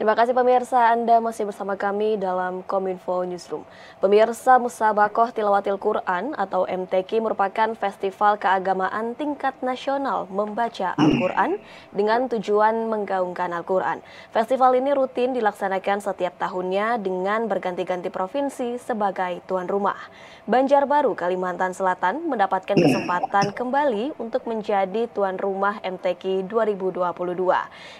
Terima kasih pemirsa, Anda masih bersama kami dalam Kominfo Newsroom. Pemirsa, Musabaqah Tilawatil Quran atau MTQ merupakan festival keagamaan tingkat nasional membaca Al-Quran dengan tujuan menggaungkan Al-Quran. Festival ini rutin dilaksanakan setiap tahunnya dengan berganti-ganti provinsi sebagai tuan rumah. Banjarbaru, Kalimantan Selatan mendapatkan kesempatan kembali untuk menjadi tuan rumah MTQ 2022.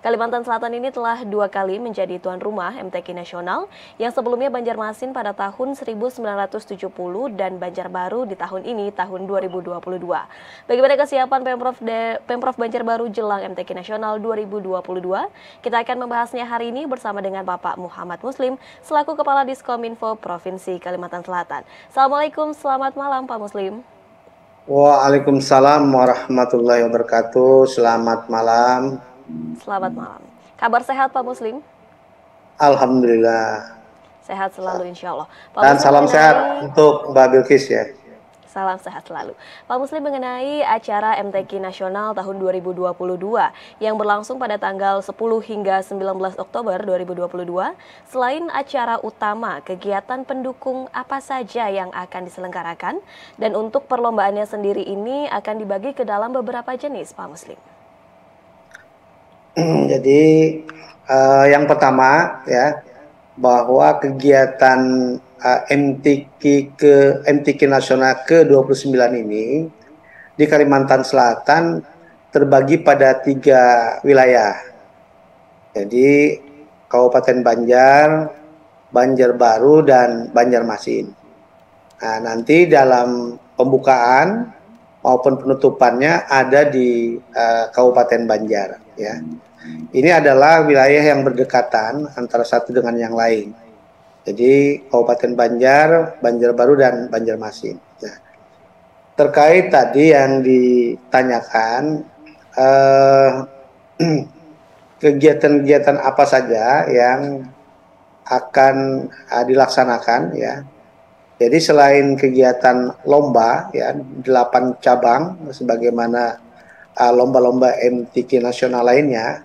Kalimantan Selatan ini telah 2 kali menjadi tuan rumah MTQ nasional, yang sebelumnya Banjarmasin pada tahun 1970 dan Banjarbaru di tahun ini, tahun 2022. Bagaimana kesiapan Pemprov Banjarbaru jelang MTQ nasional 2022? Kita akan membahasnya hari ini bersama dengan Bapak Muhammad Muslim, selaku Kepala Diskominfo Provinsi Kalimantan Selatan. Assalamualaikum, selamat malam Pak Muslim. Waalaikumsalam warahmatullahi wabarakatuh. Selamat malam. Selamat malam. Kabar sehat Pak Muslim? Alhamdulillah. Sehat selalu insya Allah. Dan salam sehat untuk Mbak Bilkis ya. Salam sehat selalu. Pak Muslim, mengenai acara MTQ Nasional tahun 2022 yang berlangsung pada tanggal 10 hingga 19 Oktober 2022, selain acara utama, kegiatan pendukung apa saja yang akan diselenggarakan? Dan untuk perlombaannya sendiri ini akan dibagi ke dalam beberapa jenis, Pak Muslim. Jadi yang pertama ya, bahwa kegiatan MTQ Nasional ke-29 ini di Kalimantan Selatan terbagi pada 3 wilayah. Jadi Kabupaten Banjar, Banjarbaru, dan Banjarmasin. Nah, nanti dalam pembukaan maupun penutupannya ada di Kabupaten Banjar ya. Ini adalah wilayah yang berdekatan antara satu dengan yang lain. Jadi Kabupaten Banjar, Banjarbaru, dan Banjarmasin. Nah, terkait tadi yang ditanyakan, kegiatan-kegiatan apa saja yang akan dilaksanakan ya. Jadi selain kegiatan lomba ya, 8 cabang sebagaimana lomba-lomba MTQ nasional lainnya.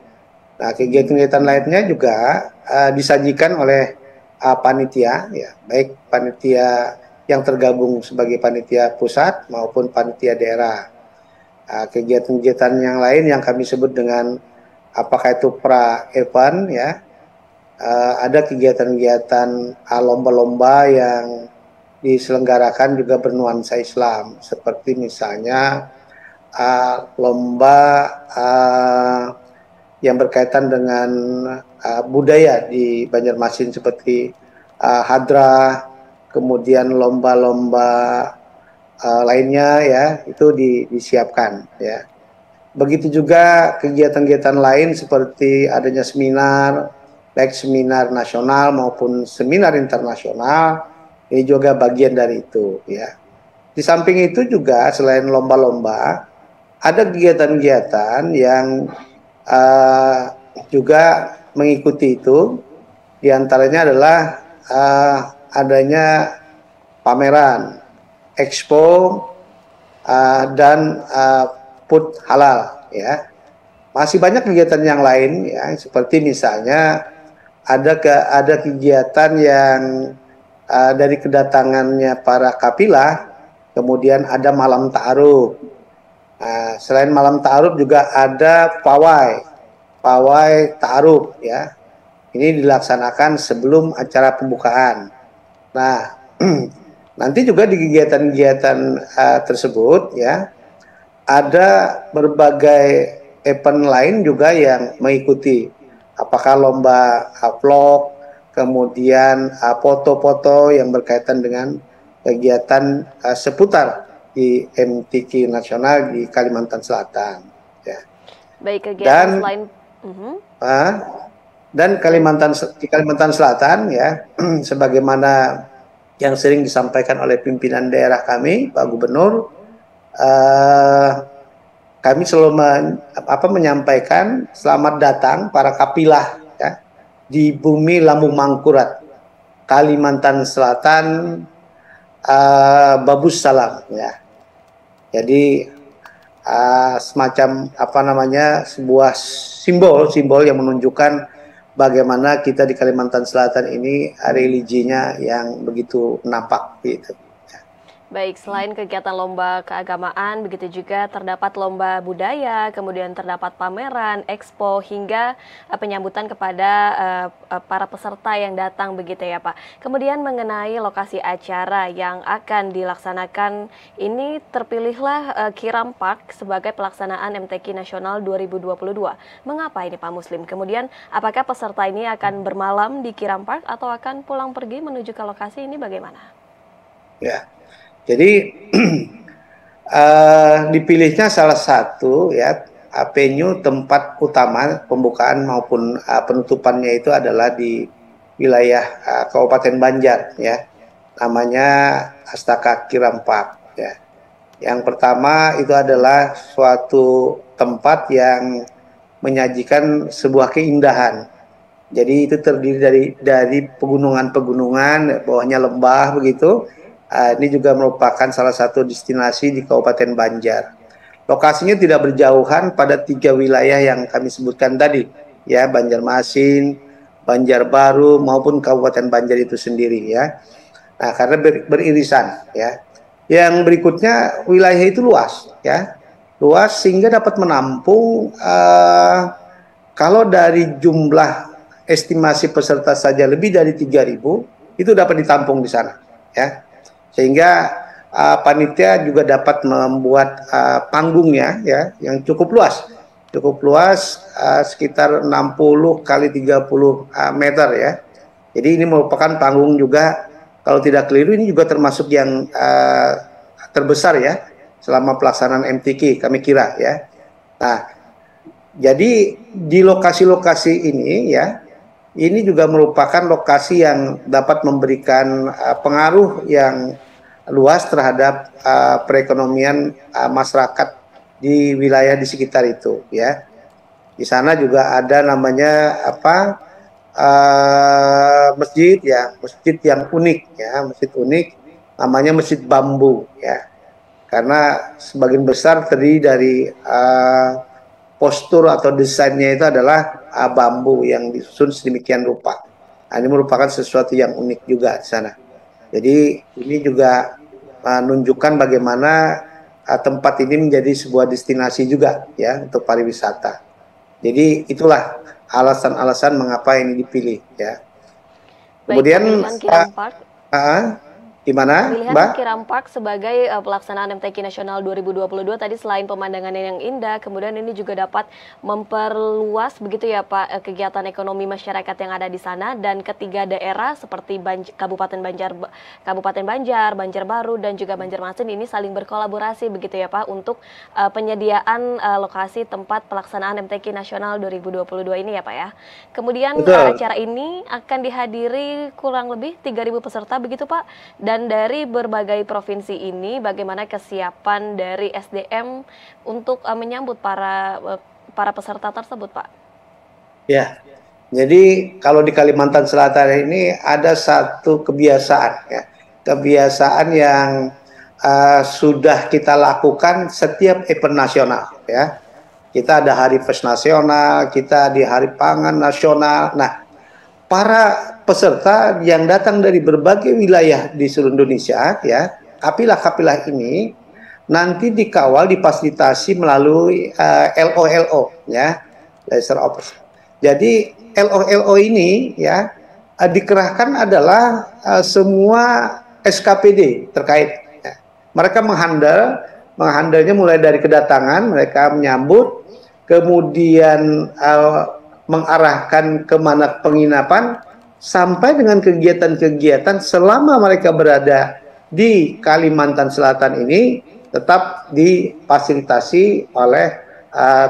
Nah, kegiatan-kegiatan lainnya juga disajikan oleh panitia, ya, baik panitia yang tergabung sebagai panitia pusat maupun panitia daerah. Kegiatan-kegiatan yang lain yang kami sebut dengan apakah itu pra-event, ya, ada kegiatan-kegiatan lomba-lomba yang diselenggarakan juga bernuansa Islam, seperti misalnya lomba yang berkaitan dengan budaya di Banjarmasin seperti hadrah, kemudian lomba-lomba lainnya ya, itu disiapkan ya. Begitu juga kegiatan-kegiatan lain seperti adanya seminar, baik seminar nasional maupun seminar internasional, ini juga bagian dari itu ya. Di samping itu juga selain lomba-lomba, ada kegiatan-kegiatan yang juga mengikuti itu. Di antaranya adalah adanya pameran, expo, dan food halal ya. Masih banyak kegiatan yang lain ya, seperti misalnya ada kegiatan yang dari kedatangannya para kafilah, kemudian ada malam ta'aruf. Selain malam ta'aruf juga ada pawai ta'aruf ya. Ini dilaksanakan sebelum acara pembukaan. Nah, nanti juga di kegiatan-kegiatan tersebut ya, ada berbagai event lain juga yang mengikuti. Apakah lomba vlog, kemudian foto-foto yang berkaitan dengan kegiatan seputar di MTQ nasional di Kalimantan Selatan. Ya. Baik, kegiatan selain dan di Kalimantan Selatan ya, sebagaimana yang sering disampaikan oleh pimpinan daerah kami, Pak Gubernur, kami selalu menyampaikan selamat datang para kafilah ya, di bumi Lambung Mangkurat, Kalimantan Selatan, Babus Salam ya. Jadi semacam sebuah simbol yang menunjukkan bagaimana kita di Kalimantan Selatan ini religinya yang begitu nampak gitu. Baik, selain kegiatan lomba keagamaan, begitu juga terdapat lomba budaya, kemudian terdapat pameran, expo, hingga penyambutan kepada para peserta yang datang begitu ya Pak. Kemudian mengenai lokasi acara yang akan dilaksanakan, ini terpilihlah Kiram Park sebagai pelaksanaan MTQ Nasional 2022. Mengapa ini Pak Muslim? Kemudian apakah peserta ini akan bermalam di Kiram Park atau akan pulang pergi menuju ke lokasi ini bagaimana? Ya. Jadi dipilihnya salah satu ya venue tempat utama pembukaan maupun penutupannya itu adalah di wilayah Kabupaten Banjar ya, namanya Astaka Kiram Park ya. Yang pertama itu adalah suatu tempat yang menyajikan sebuah keindahan. Jadi itu terdiri dari pegunungan-pegunungan, bawahnya lembah begitu. Ini juga merupakan salah satu destinasi di Kabupaten Banjar. Lokasinya tidak berjauhan pada 3 wilayah yang kami sebutkan tadi, ya, Banjarmasin, Banjarbaru maupun Kabupaten Banjar itu sendiri ya. Nah, karena beririsan ya. Yang berikutnya wilayah itu luas ya. Luas sehingga dapat menampung kalau dari jumlah estimasi peserta saja lebih dari 3.000 itu dapat ditampung di sana ya. Sehingga panitia juga dapat membuat panggungnya ya yang cukup luas sekitar 60 kali 30 meter ya. Jadi ini merupakan panggung juga, kalau tidak keliru ini juga termasuk yang terbesar ya selama pelaksanaan MTQ kami kira ya. Nah, jadi di lokasi-lokasi ini ya, ini juga merupakan lokasi yang dapat memberikan pengaruh yang luas terhadap perekonomian masyarakat di wilayah di sekitar itu ya. Di sana juga ada namanya masjid ya, masjid yang unik ya, masjid unik namanya Masjid Bambu ya. Karena sebagian besar terdiri dari postur atau desainnya itu adalah bambu yang disusun sedemikian rupa. Nah, ini merupakan sesuatu yang unik juga di sana. Jadi ini juga menunjukkan bagaimana tempat ini menjadi sebuah destinasi juga ya untuk pariwisata. Jadi itulah alasan-alasan mengapa ini dipilih ya. Kemudian gimana, pemilihan Mbak? Kiram Park sebagai pelaksanaan MTQ Nasional 2022 tadi selain pemandangan yang indah, kemudian ini juga dapat memperluas begitu ya Pak kegiatan ekonomi masyarakat yang ada di sana, dan ketiga daerah seperti Kabupaten Banjar, Banjarbaru dan juga Banjarmasin ini saling berkolaborasi begitu ya Pak untuk penyediaan lokasi tempat pelaksanaan MTQ Nasional 2022 ini ya Pak ya. Kemudian acara ini akan dihadiri kurang lebih 3.000 peserta begitu Pak. Dan dari berbagai provinsi ini, bagaimana kesiapan dari SDM untuk menyambut para peserta tersebut, Pak? Ya, jadi kalau di Kalimantan Selatan ini ada satu kebiasaan, ya, kebiasaan yang sudah kita lakukan setiap event nasional, ya. Kita ada Hari Pers Nasional, kita di Hari Pangan Nasional. Nah, para peserta yang datang dari berbagai wilayah di seluruh Indonesia ya, kapilah-kapilah ini nanti dikawal, difasilitasi melalui LO ya, laser operation. Jadi LO ini ya dikerahkan adalah semua SKPD terkait ya. Mereka menghandalnya mulai dari kedatangan, mereka menyambut, kemudian mengarahkan kemana penginapan, sampai dengan kegiatan-kegiatan selama mereka berada di Kalimantan Selatan ini tetap difasilitasi oleh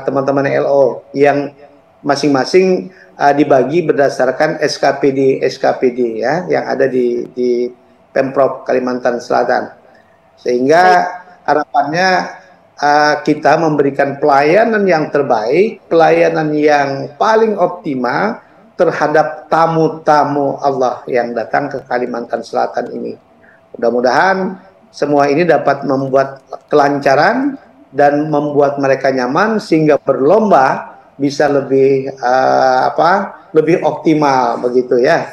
teman-teman LO yang masing-masing dibagi berdasarkan SKPD ya yang ada di Pemprov Kalimantan Selatan, sehingga harapannya kita memberikan pelayanan yang terbaik, pelayanan yang paling optimal terhadap tamu-tamu Allah yang datang ke Kalimantan Selatan ini. Mudah-mudahan semua ini dapat membuat kelancaran dan membuat mereka nyaman sehingga berlomba bisa lebih lebih optimal begitu ya.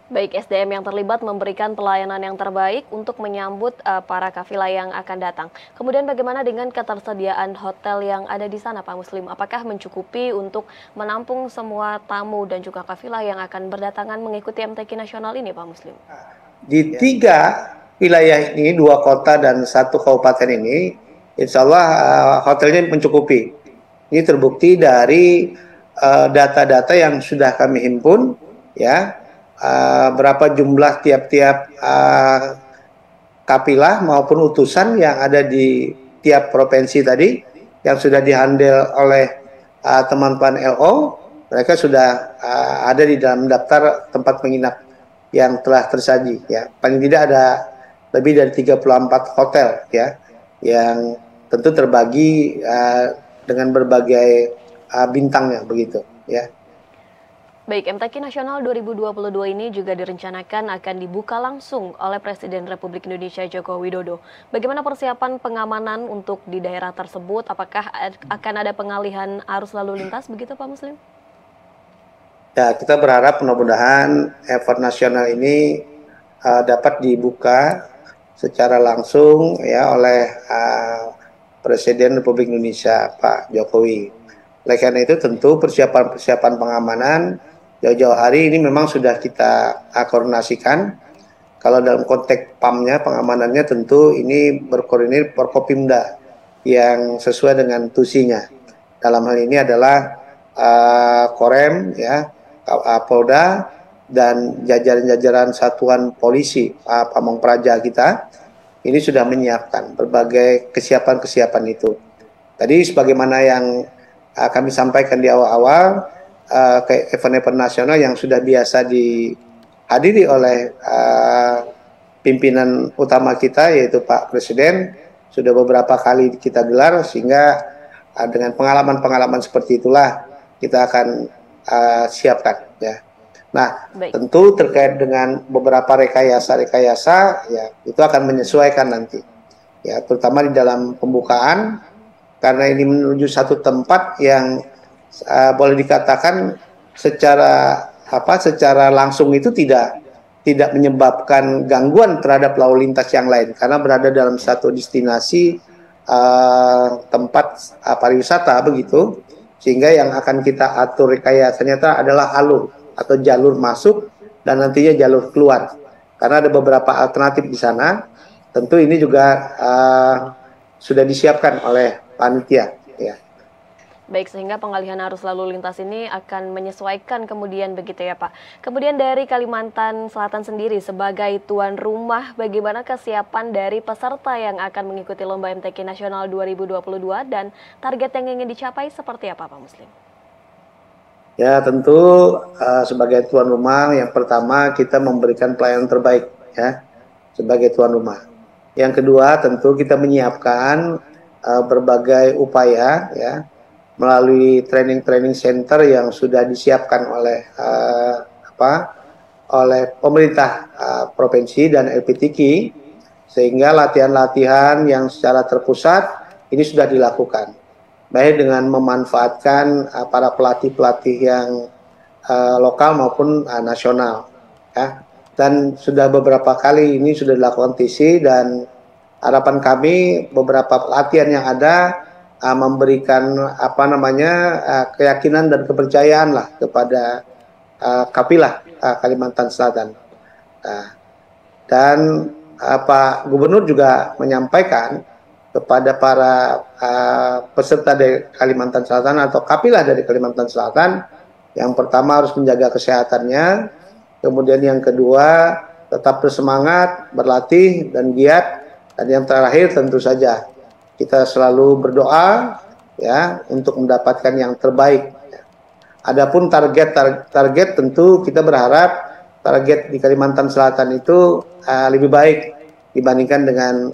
Baik, SDM yang terlibat memberikan pelayanan yang terbaik untuk menyambut para kafilah yang akan datang. Kemudian bagaimana dengan ketersediaan hotel yang ada di sana, Pak Muslim? Apakah mencukupi untuk menampung semua tamu dan juga kafilah yang akan berdatangan mengikuti MTQ nasional ini, Pak Muslim? Di 3 wilayah ini, 2 kota dan 1 kabupaten ini, insya Allah hotelnya mencukupi. Ini terbukti dari data-data yang sudah kami himpun, ya, berapa jumlah tiap-tiap kapilah maupun utusan yang ada di tiap provinsi tadi, yang sudah dihandle oleh teman-teman LO, mereka sudah ada di dalam daftar tempat menginap yang telah tersaji, ya. Paling tidak ada lebih dari 34 hotel, ya, yang tentu terbagi dengan berbagai bintangnya begitu, ya. Baik, MTQ Nasional 2022 ini juga direncanakan akan dibuka langsung oleh Presiden Republik Indonesia Joko Widodo. Bagaimana persiapan pengamanan untuk di daerah tersebut? Apakah akan ada pengalihan arus lalu lintas begitu, Pak Muslim? Ya, kita berharap mudah-mudahan event nasional ini dapat dibuka secara langsung ya oleh Presiden Republik Indonesia Pak Jokowi. Oleh karena itu tentu persiapan pengamanan jauh-jauh hari ini memang sudah kita koordinasikan. Kalau dalam konteks PAM-nya, pengamanannya tentu ini berkoordinir Forkopimda yang sesuai dengan tusinya. Dalam hal ini adalah Korem, ya, Polda, dan jajaran-jajaran satuan polisi Pamong Praja kita, ini sudah menyiapkan berbagai kesiapan-kesiapan itu. Tadi sebagaimana yang kami sampaikan di awal-awal, ke event-event nasional yang sudah biasa dihadiri oleh pimpinan utama kita, yaitu Pak Presiden, sudah beberapa kali kita gelar, sehingga dengan pengalaman-pengalaman seperti itulah kita akan siapkan, ya. Nah, tentu terkait dengan beberapa rekayasa-rekayasa, ya, itu akan menyesuaikan nanti, ya, terutama di dalam pembukaan, karena ini menuju satu tempat yang boleh dikatakan secara langsung itu tidak menyebabkan gangguan terhadap lalu lintas yang lain, karena berada dalam satu destinasi tempat pariwisata begitu, sehingga yang akan kita atur rekayasanya adalah alur atau jalur masuk dan nantinya jalur keluar, karena ada beberapa alternatif di sana. Tentu ini juga sudah disiapkan oleh panitia, ya. Baik, sehingga pengalihan arus lalu lintas ini akan menyesuaikan kemudian begitu ya Pak. Kemudian dari Kalimantan Selatan sendiri sebagai tuan rumah, bagaimana kesiapan dari peserta yang akan mengikuti Lomba MTQ Nasional 2022 dan target yang ingin dicapai seperti apa Pak Muslim? Ya, tentu sebagai tuan rumah, yang pertama kita memberikan pelayanan terbaik, ya, sebagai tuan rumah. Yang kedua tentu kita menyiapkan berbagai upaya, ya, melalui training center yang sudah disiapkan oleh pemerintah provinsi dan LPTQ, sehingga latihan-latihan yang secara terpusat ini sudah dilakukan, baik dengan memanfaatkan para pelatih-pelatih yang lokal maupun nasional, ya. Dan sudah beberapa kali ini sudah dilakukan TC, dan harapan kami beberapa pelatihan yang ada memberikan keyakinan dan kepercayaan lah kepada kapilah Kalimantan Selatan. Dan Pak Gubernur juga menyampaikan kepada para peserta dari Kalimantan Selatan atau kapilah dari Kalimantan Selatan, yang pertama harus menjaga kesehatannya, kemudian yang kedua tetap bersemangat, berlatih dan giat, dan yang terakhir tentu saja kita selalu berdoa, ya, untuk mendapatkan yang terbaik. Adapun target tentu kita berharap target di Kalimantan Selatan itu lebih baik dibandingkan dengan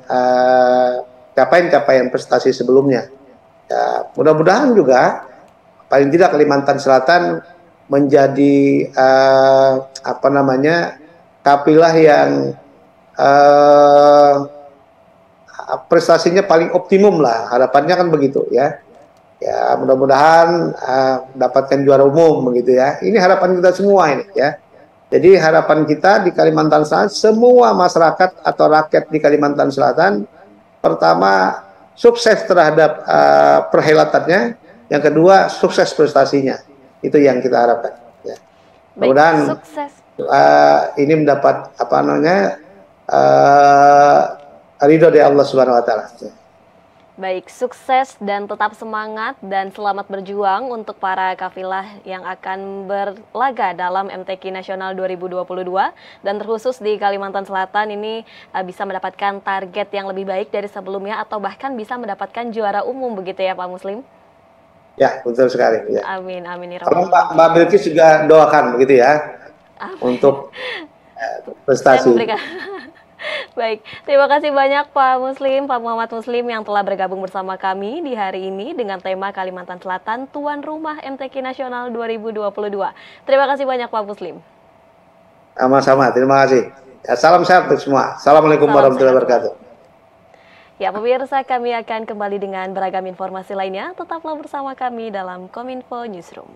capaian prestasi sebelumnya. Ya, mudah-mudahan juga paling tidak Kalimantan Selatan menjadi kapilah yang prestasinya paling optimum lah, harapannya kan begitu, ya. Ya, mudah-mudahan dapatkan juara umum begitu ya. Ini harapan kita semua ini ya. Jadi harapan kita di Kalimantan Selatan, semua masyarakat atau rakyat di Kalimantan Selatan, pertama sukses terhadap perhelatannya, yang kedua sukses prestasinya. Itu yang kita harapkan. Ya. Baik, Mudah-mudahan sukses. ini mendapat apa namanya ridho dari Allah Subhanahu Wa Taala. Baik, sukses dan tetap semangat dan selamat berjuang untuk para kafilah yang akan berlaga dalam MTQ Nasional 2022 dan terkhusus di Kalimantan Selatan ini bisa mendapatkan target yang lebih baik dari sebelumnya atau bahkan bisa mendapatkan juara umum begitu ya Pak Muslim? Ya, betul sekali. Ya. Amin, amin. Kalau Mbak Bilkis juga doakan begitu ya untuk prestasi. Saya memberikan. Baik, terima kasih banyak Pak Muslim, Pak Muhammad Muslim yang telah bergabung bersama kami di hari ini dengan tema Kalimantan Selatan Tuan Rumah MTQ Nasional 2022. Terima kasih banyak Pak Muslim. Sama-sama, terima kasih. Ya, salam sehat untuk semua. Assalamualaikum warahmatullahi wabarakatuh. Ya pemirsa, kami akan kembali dengan beragam informasi lainnya. Tetaplah bersama kami dalam Kominfo Newsroom.